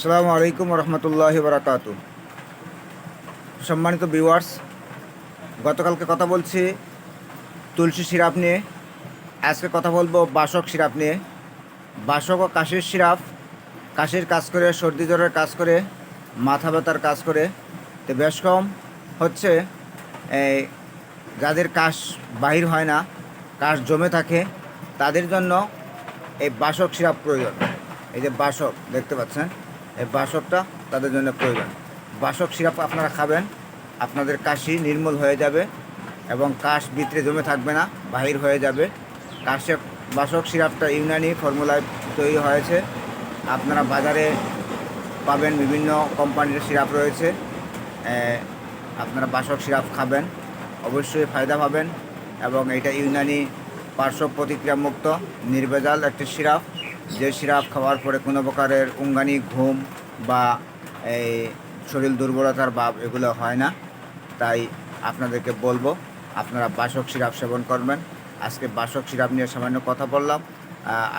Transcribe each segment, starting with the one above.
আসসালামু আলাইকুম রহমতুল্লাহি বারাকাতু। সম্মানিত ভিউয়ার্স, গতকালকে কথা বলছি তুলসী সিরাপ নিয়ে। আজকে কথা বলবো বাসক সিরাপ নিয়ে। বাসক ও কাশির সিরাপ কাশির কাজ করে, সর্দি জ্বরের কাজ করে, মাথা ব্যথার কাজ করে। তো বেশ কম হচ্ছে এই যাদের কাশ বাহির হয় না, কাশ জমে থাকে, তাদের জন্য এই বাসক সিরাপ প্রয়োজন। এই যে বাসক দেখতে পাচ্ছেন, এই বাসকটা তাদের জন্য প্রয়োজন। বাসক সিরাপ আপনারা খাবেন, আপনাদের কাশি নির্মূল হয়ে যাবে এবং কাশ ভিতরে জমে থাকবে না, বাহির হয়ে যাবে। বাসক সিরাপটা ইউনানি ফর্মুলায় তৈরি হয়েছে। আপনারা বাজারে পাবেন, বিভিন্ন কোম্পানির সিরাপ রয়েছে। আপনারা বাসক সিরাপ খাবেন, অবশ্যই ফায়দা পাবেন। এবং এটা ইউনানি পার্শ্ব প্রতিক্রিয়া মুক্ত নির্ভেজাল একটি সিরাপ, যে সিরাপ খাওয়ার পরে কোনো প্রকারের উঙ্গানি, ঘুম বা এই শরীর দুর্বলতার ভাব এগুলো হয় না। তাই আপনাদেরকে বলবো আপনারা বাসক সিরাপ সেবন করবেন। আজকে বাসক সিরাপ নিয়ে সামান্য কথা বললাম,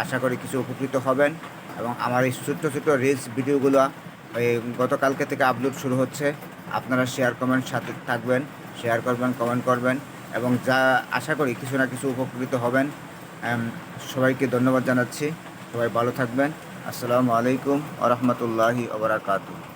আশা করি কিছু উপকৃত হবেন। এবং আমার এই ছোট্ট ছোট্ট রিলস ভিডিওগুলো গতকালকে থেকে আপলোড শুরু হচ্ছে। আপনারা শেয়ার কমেন্ট সাথে থাকবেন, শেয়ার করবেন, কমেন্ট করবেন এবং যা আশা করি কিছু না কিছু উপকৃত হবেন। সবাইকে ধন্যবাদ জানাচ্ছি। সবাই ভালো থাকবেন। আসসালামু আলাইকুম ওয়া রাহমাতুল্লাহি ওয়া বারাকাতুহু।